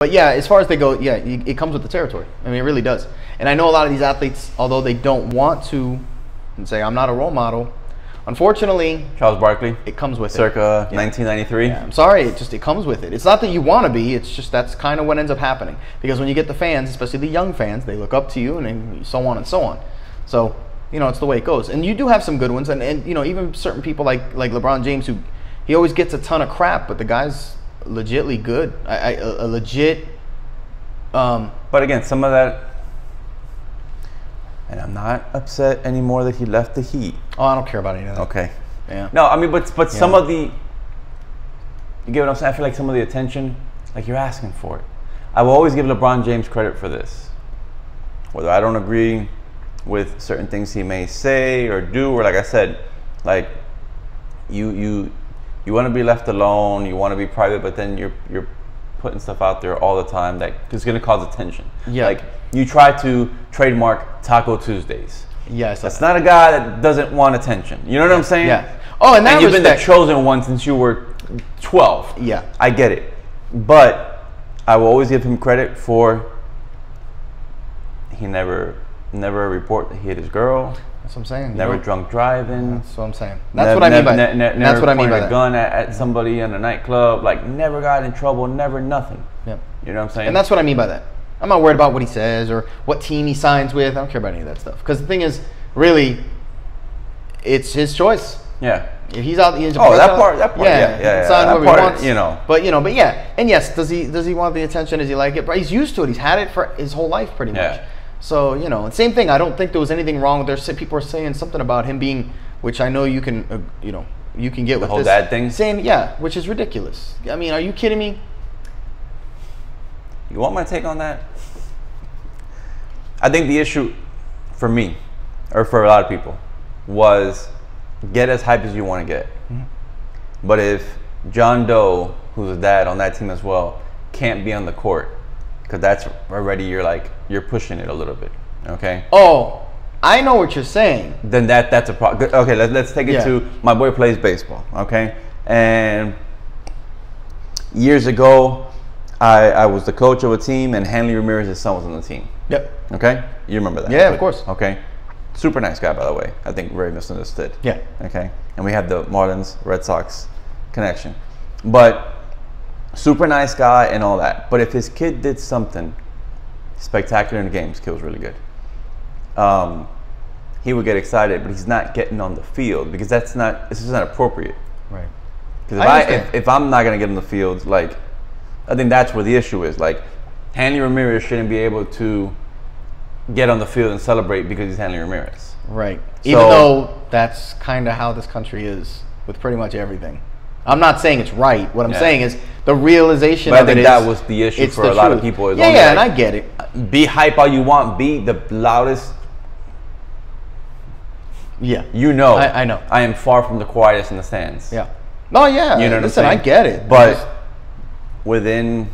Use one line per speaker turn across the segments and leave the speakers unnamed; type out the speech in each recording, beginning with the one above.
But yeah, as far as they go, yeah, it comes with the territory. I mean, it really does. And I know a lot of these athletes, although they don't want to and say, I'm not a role model, unfortunately,
Charles Barkley,
it comes with
circa 1993.
Yeah, I'm sorry, it comes with it. It's not that you want to be, it's just that's kind of what ends up happening. Because when you get the fans, especially the young fans, they look up to you and so on and so on. So, it's the way it goes. And you do have some good ones, and even certain people like LeBron James, who he always gets a ton of crap, but the guy's legitly good. A legit.
But again, some of that, and I'm not upset anymore that he left the Heat.
Oh, I don't care about any of that.
Okay.
Yeah.
No, I mean, but some of the, you get what I'm saying? I feel like some of the attention, like you're asking for it. I will always give LeBron James credit for this. Whether I don't agree with certain things he may say or do, or like I said, like you want to be left alone, you want to be private, but then you're putting stuff out there all the time that is going to cause attention.
Yeah.
Like you try to trademark Taco Tuesdays.
Yes.
That's not a guy that doesn't want attention. You know what I'm saying?
Yeah. Oh, and
you've been the chosen one since you were 12.
Yeah.
I get it. But I will always give him credit for he never report that he hit his girl.
That's what I'm saying.
Never drunk driving.
That's what I'm saying. That's what I mean by that.
That's what I mean by that. Never pointed a gun at somebody in a nightclub. Like, never got in trouble. Never nothing.
Yep.
You know what I'm saying?
And that's what I mean by that. I'm not worried about what he says or what team he signs with. I don't care about any of that stuff. Because the thing is, really, it's his choice.
Yeah.
If he's out, he's
that part. Yeah.
Sign
that
whoever
part,
he wants. But yeah. And yes, does he want the attention? Does he like it? But he's used to it. He's had it for his whole life, pretty much. So, and same thing. I don't think there was anything wrong with there. People are saying something about him being, which I know you can, you can get with
the whole
this.
dad thing?
Saying, which is ridiculous. I mean, are you kidding me?
You want my take on that? I think the issue for me, or for a lot of people, was get as hype as you want to get. Mm-hmm. But if John Doe, who's a dad on that team as well, can't be on the court, because that's already you're pushing it a little bit, okay?
Oh, I know what you're saying.
Then that's a problem. Okay, let's take it to my boy plays baseball, okay? And years ago, I was the coach of a team, and Hanley Ramirez's son was on the team.
Yep.
Okay, you remember that?
Yeah, of course.
Okay, super nice guy, by the way. I think very misunderstood.
Yeah.
Okay, and we had the Marlins Red Sox connection, but super nice guy and all that. But if his kid did something spectacular in the game, his kid was really good, he would get excited, but he's not getting on the field because this is not appropriate.
Right.
Because if I'm not gonna get on the field, like, I think that's where the issue is. Like, Hanley Ramirez shouldn't be able to get on the field and celebrate because he's Hanley Ramirez.
Right. Even though that's kind of how this country is with pretty much everything. I'm not saying it's right. What I'm saying is the realization
but
of it is.
I think that was the issue for a lot of people.
And I get it.
Be hype all you want. Be the loudest.
Yeah.
I
know.
I am far from the quietest in the stands.
Yeah. No, yeah. Listen, I get it.
But within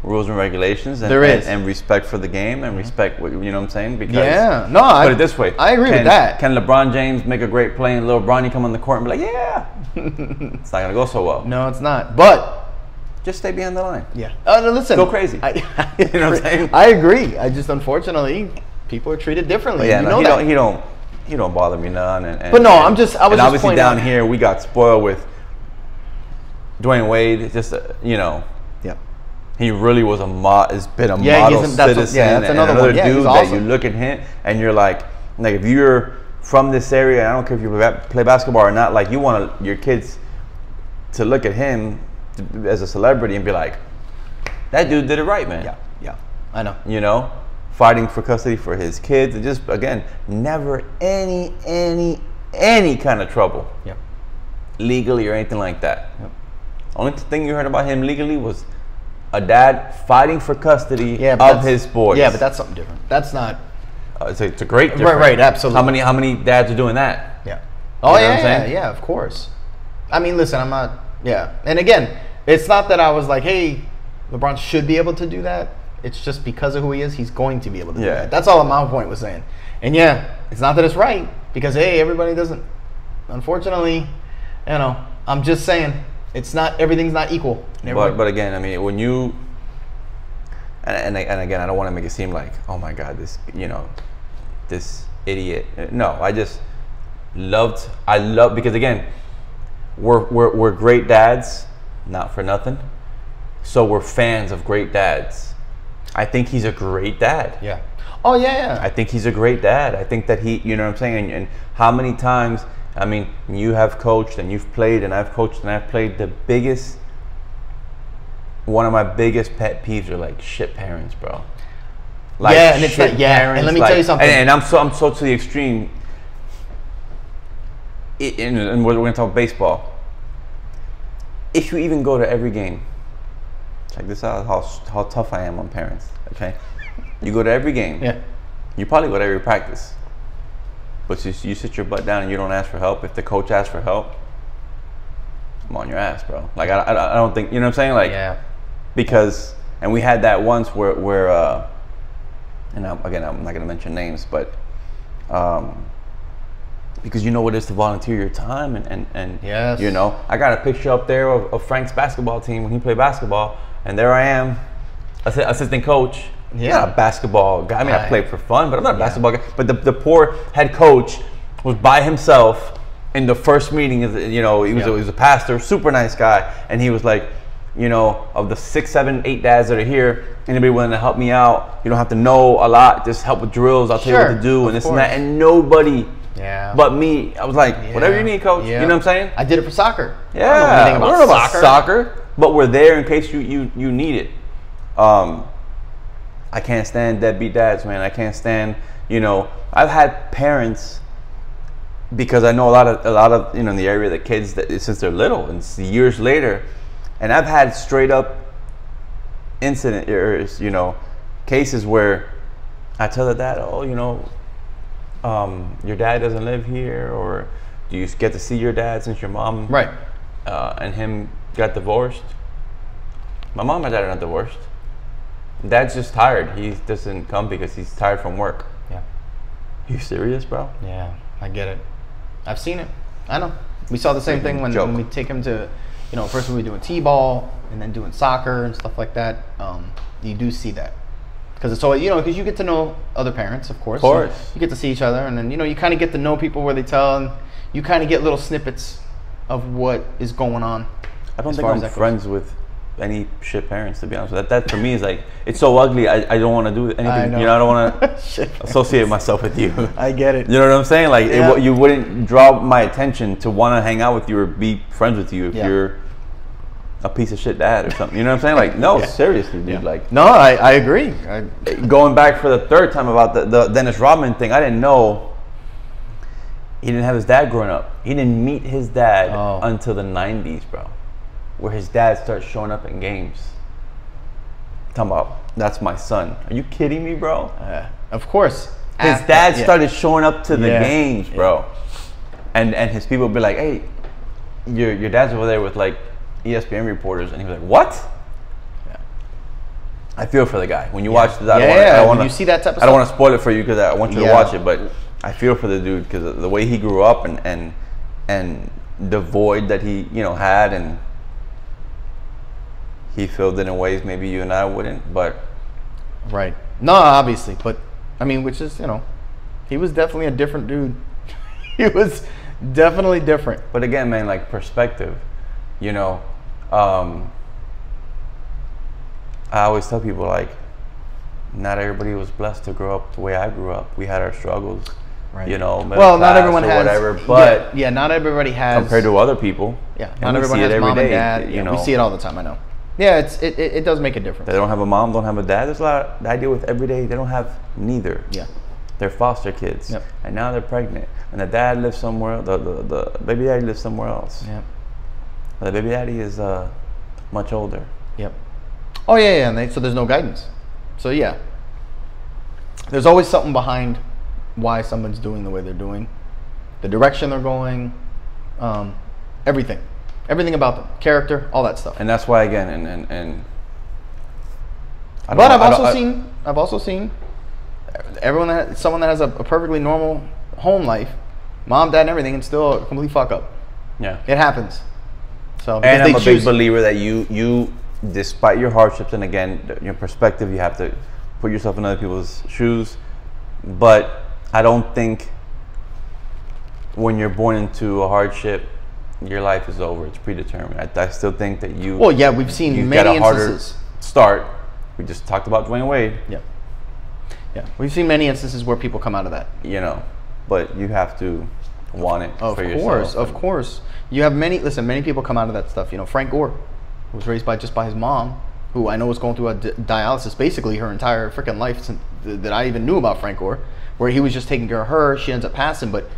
rules and regulations and respect for the game and respect what, you know what I'm saying? Because put it this way.
I agree with that.
Can LeBron James make a great play and little Bronny come on the court and be like, yeah? It's not going to go so well.
No, it's not. But
just stay behind the line.
Yeah. Listen.
Go crazy.
You
know what I'm saying?
I agree. I just, unfortunately, people are treated differently.
Yeah, he don't bother me none.
But no, I was just
obviously down here we got spoiled with Dwyane Wade. Just
Yeah.
He really was has been a model citizen.
That's another
dude that you look at him and you're like if you're from this area, I don't care if you play basketball or not, like you want your kids to look at him as a celebrity and be like, that dude did it right, man.
Yeah, I know.
Fighting for custody for his kids, and just again, never any kind of trouble.
Yep.
Legally or anything like that. Yep. Only thing you heard about him legally was a dad fighting for custody of his boys.
Yeah, but that's something different. That's not.
It's a great difference.
Right, absolutely.
How many dads are doing that?
Yeah. Oh, yeah, of course. I mean, listen, I'm not. Yeah, and again, it's not that I was like, hey, LeBron should be able to do that. It's just because of who he is, he's going to be able to do that. That's all my point was saying. And it's not that it's right because everybody doesn't. Unfortunately, I'm just saying. It's not, everything's not equal.
But again, I mean, when you and again, I don't want to make it seem like, oh my God, this this idiot. No, I love because again, we're great dads, not for nothing. So we're fans of great dads. I think he's a great dad.
Yeah. Oh yeah.
I think he's a great dad. I think that he, you know what I'm saying, and how many times. I mean, you have coached and you've played, and I've coached and I've played. One of my biggest pet peeves are like shit parents, bro. Like,
yeah, and it's like, yeah. And let me tell you something.
And I'm so to the extreme. And we're gonna talk baseball. If you even go to every game, check this out. How tough I am on parents. Okay, you go to every game.
Yeah.
You probably go to every practice. But you sit your butt down and you don't ask for help. If the coach asks for help, I'm on your ass, bro. Like I don't think, you know what I'm saying? Like,
yeah.
Because, and we had that once where and again, I'm not gonna mention names, but because you know what it is to volunteer your time and
yes.
You know, I got a picture up there of Frank's basketball team when he played basketball, and there I am, assistant coach.
Yeah,
not a basketball guy. I mean, I played for fun, but I'm not a basketball guy. But the poor head coach was by himself in the first meeting. You know, he was a pastor, super nice guy, and he was like, you know, of the 6, 7, 8 dads that are here, anybody willing to help me out? You don't have to know a lot. Just help with drills. I'll tell you what to do, and this and that. And nobody, but me, I was like, whatever you need, coach.
Yeah.
You know what I'm saying?
I did it for soccer.
Yeah, I don't know about soccer, but we're there in case you need it. I can't stand deadbeat dads, man. I can't stand, you know, I've had parents, because I know a lot of you know, in the area, the kids that since they're little and it's years later, and I've had straight up you know, cases where I tell the dad, oh, you know, your dad doesn't live here, or do you get to see your dad since your mom and him got divorced? My mom and dad are not divorced. Dad's just tired. He doesn't come because he's tired from work.
Yeah.
You serious, bro?
Yeah, I get it. I've seen it. I know. We saw the same thing when we take him to, you know, first we were doing t-ball and then doing soccer and stuff like that. You do see that. Because it's always, you know, because you get to know other parents, of course. Of course. So you get to see each other, and then, you know, you kind of get to know people where they tell, and you kind of get little snippets of what is going on.
I don't think I'm friends with any shit parents, to be honest with that for me is like, it's so ugly. I don't want to do anything. I know. You know, I don't want to associate myself with you.
I get it.
You know what I'm saying? Like, you wouldn't draw my attention to want to hang out with you or be friends with you if you're a piece of shit dad or something. You know what I'm saying? Like, no, seriously, dude. Like,
no, I agree.
Going back for the third time about the Dennis Rodman thing, I didn't know he didn't have his dad growing up. He didn't meet his dad until the 90s, bro. Where his dad starts showing up in games. Talking about, that's my son. Are you kidding me, bro?
Of course.
His dad started showing up to the games, bro. And his people would be like, hey, your dad's over there with like ESPN reporters. And he was like, what? Yeah. I feel for the guy. When you watch this, I don't want to,
you see that type of
I don't want to spoil it for you because I want you to watch it, but I feel for the dude because the way he grew up and the void that he, you know, had, and he filled it in ways maybe you and I wouldn't, but
right. No, obviously, but I mean, which is, you know, he was definitely a different dude. He was definitely different.
But again, man, like perspective, you know, I always tell people, like, not everybody was blessed to grow up the way I grew up. We had our struggles, you know,
well, not everyone has
whatever, but
not everybody has
compared to other people.
Yeah, not everyone has mom and dad. You know, we see it all the time. I know. Yeah, it does make a difference.
They don't have a mom, don't have a dad. There's a lot that I deal with every day. They don't have neither. Yeah. They're foster kids. Yep. And now they're pregnant. And the dad lives somewhere, the baby daddy lives somewhere else. Yep. The baby daddy is much older.
Yep. Oh, yeah, and so there's no guidance. So, yeah. There's always something behind why someone's doing the way they're doing. The direction they're going. Everything. Everything about them, character, all that stuff.
And that's why, again, and
I've also seen someone that has a perfectly normal home life, mom, dad, and everything, and still a complete fuck up. Yeah, it happens. So,
and I'm a big believer that you despite your hardships, and again, your perspective, you have to put yourself in other people's shoes. But I don't think when you're born into a hardship, your life is over. It's predetermined. I still think that you.
Well, yeah, we've seen many instances.
Start. We just talked about Dwyane Wade.
Yeah. Yeah, we've seen many instances where people come out of that.
You know, but you have to want it for yourself.
Of course. You have many people come out of that stuff. You know, Frank Gore, who was raised by his mom, who I know was going through a dialysis basically her entire freaking life since that I even knew about Frank Gore, where he was just taking care of her. She ends up passing, but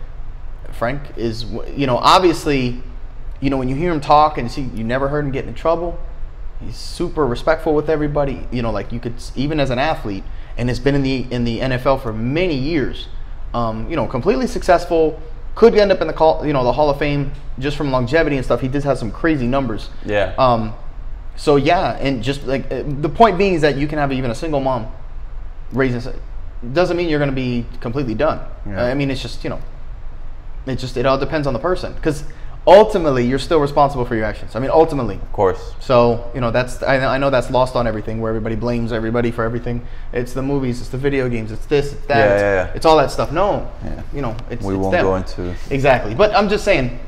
Frank is, you know, obviously, you know, when you hear him talk and see, you never heard him get in trouble. He's super respectful with everybody. You know, like you could, even as an athlete, and has been in the NFL for many years. You know, completely successful. Could end up in the Hall of Fame just from longevity and stuff. He did have some crazy numbers.
Yeah.
So yeah, and just like the point being is that you can have even a single mom raising. Doesn't mean you're going to be completely done.
Yeah.
I mean, it's just, you know, it all depends on the person, because ultimately you're still responsible for your actions. I mean, ultimately.
Of course.
So, you know, I know that's lost on everything, where everybody blames everybody for everything. It's the movies, it's the video games, it's this, it's that, it's all that stuff. No, you know, we
won't
them.
go into
Exactly. But I'm just saying,